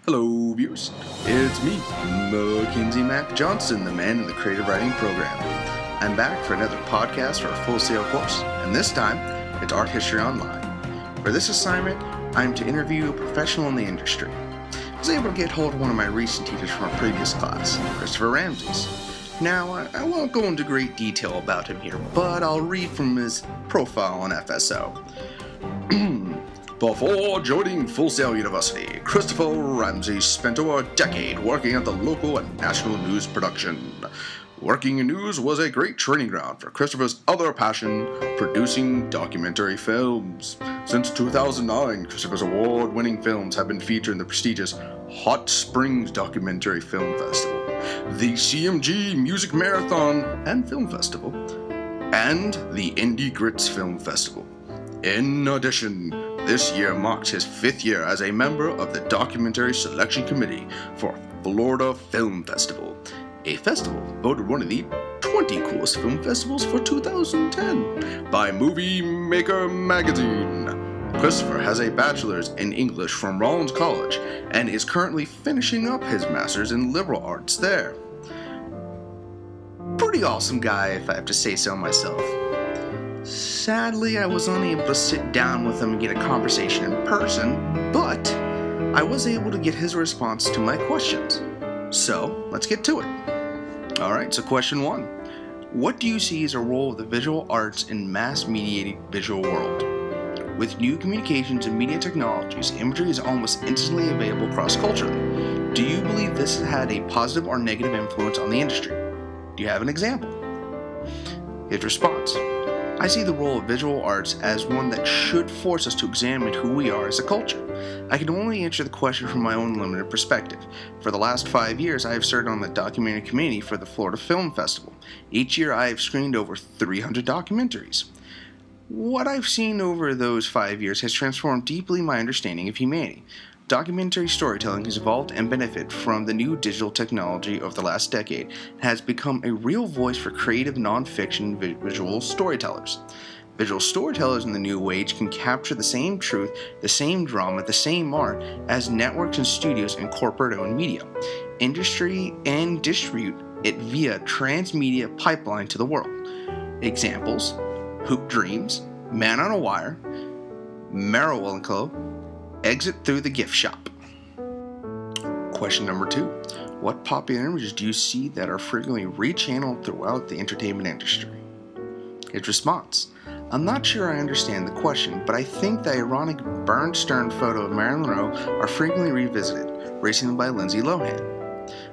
Hello, viewers. It's me, Mackenzie Mac Johnston, the man in the creative writing program. I'm back for another podcast for a full sail course, and this time, it's Art History Online. For this assignment, I'm to interview a professional in the industry. I was able to get hold of one of my recent teachers from a previous class, Christopher Ramses. Now, I won't go into great detail about him here, but I'll read from his profile on FSO. Before joining Full Sail University, Christopher Ramses spent over a decade working at the local and national news production. Working in news was a great training ground for Christopher's other passion, producing documentary films. Since 2009, Christopher's award-winning films have been featured in the prestigious Hot Springs Documentary Film Festival, the CMG Music Marathon and Film Festival, and the Indie Grits Film Festival. In addition, this year marks his 5th year as a member of the Documentary Selection Committee for Florida Film Festival, a festival voted one of the 20 coolest film festivals for 2010 by Movie Maker magazine. Christopher has a bachelor's in English from Rollins College and is currently finishing up his master's in liberal arts there. Pretty awesome guy, if I have to say so myself. Sadly, I was unable to sit down with him and get a conversation in person, but I was able to get his response to my questions. So, let's get to it. Alright, so question 1. What do you see as a role of the visual arts in mass-mediated visual world? With new communications and media technologies, imagery is almost instantly available cross-culturally. Do you believe this has had a positive or negative influence on the industry? Do you have an example? His response. I see the role of visual arts as one that should force us to examine who we are as a culture. I can only answer the question from my own limited perspective. For the last 5 years, I have served on the documentary committee for the Florida Film Festival. Each year, I have screened over 300 documentaries. What I've seen over those 5 years has transformed deeply my understanding of humanity. Documentary storytelling has evolved and benefited from the new digital technology over the last decade and has become a real voice for creative non-fiction visual storytellers. Visual storytellers in the new age can capture the same truth, the same drama, the same art as networks and studios and corporate-owned media. Industry and distribute it via transmedia pipeline to the world. Examples: Hoop Dreams, Man on a Wire, Merrill & Co., Exit Through the Gift Shop. Question number 2. What popular images do you see that are frequently rechanneled throughout the entertainment industry? His response. I'm not sure I understand the question, but I think the ironic burned stern photo of Marilyn Monroe are frequently revisited, recently by Lindsay Lohan.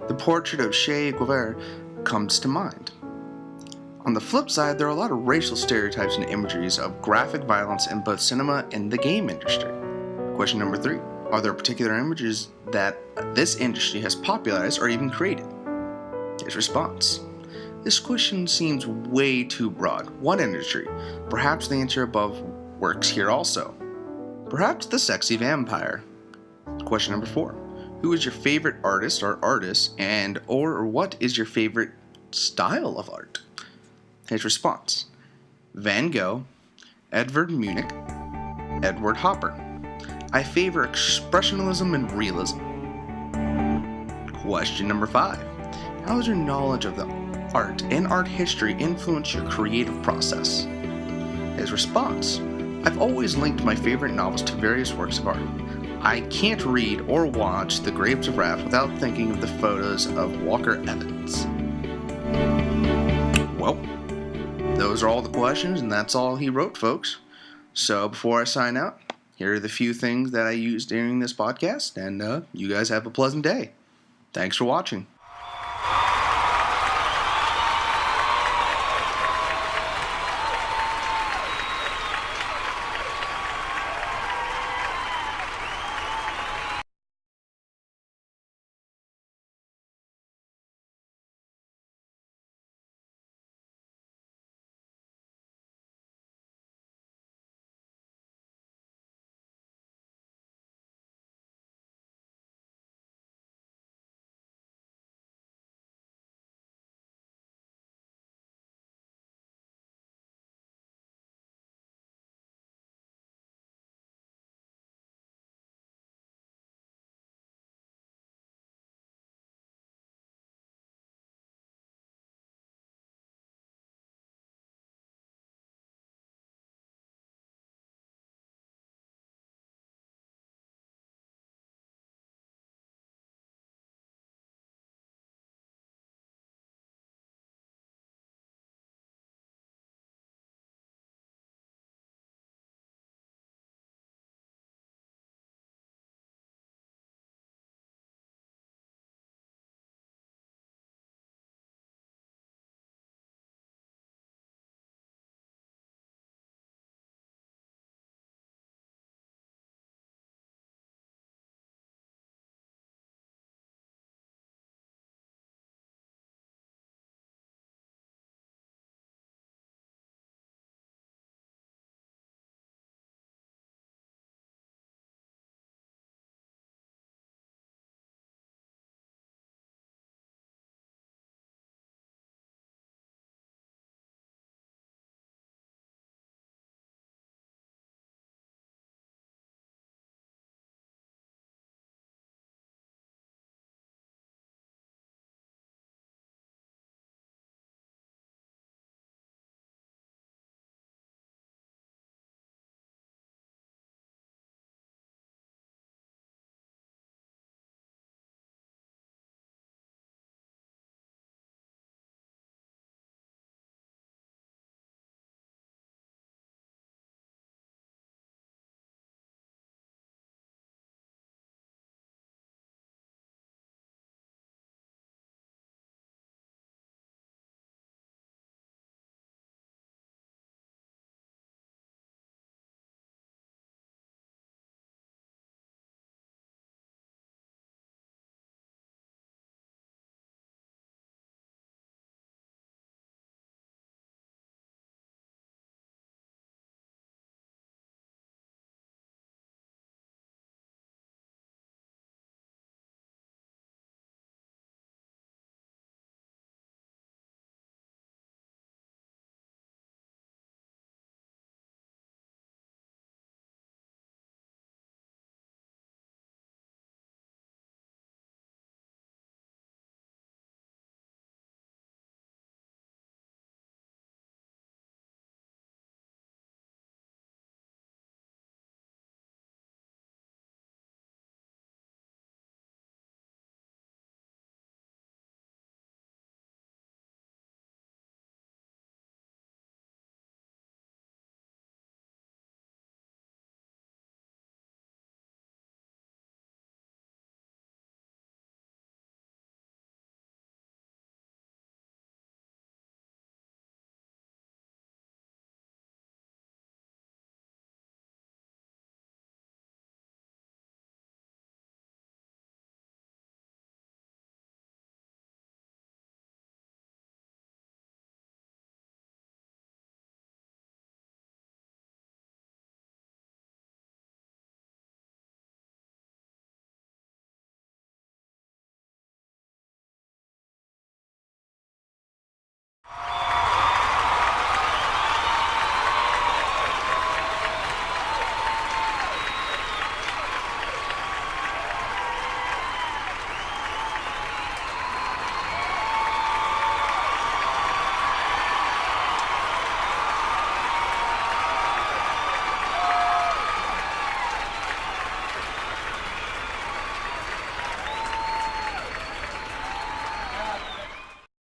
The portrait of Che Guevara comes to mind. On the flip side, there are a lot of racial stereotypes and imageries of graphic violence in both cinema and the game industry. Question number 3. Are there particular images that this industry has popularized or even created? His response. This question seems way too broad. What industry? Perhaps the answer above works here also. Perhaps the sexy vampire. Question number 4. Who is your favorite artist or artists, and or what is your favorite style of art? His response. Van Gogh, Edvard Munch, Edward Hopper. I favor expressionism and realism. Question number 5. How has your knowledge of the art and art history influenced your creative process? His response. I've always linked my favorite novels to various works of art. I can't read or watch The Grapes of Wrath without thinking of the photos of Walker Evans. Well, those are all the questions, and that's all he wrote, folks. So before I sign out, here are the few things that I used during this podcast, and you guys have a pleasant day. Thanks for watching.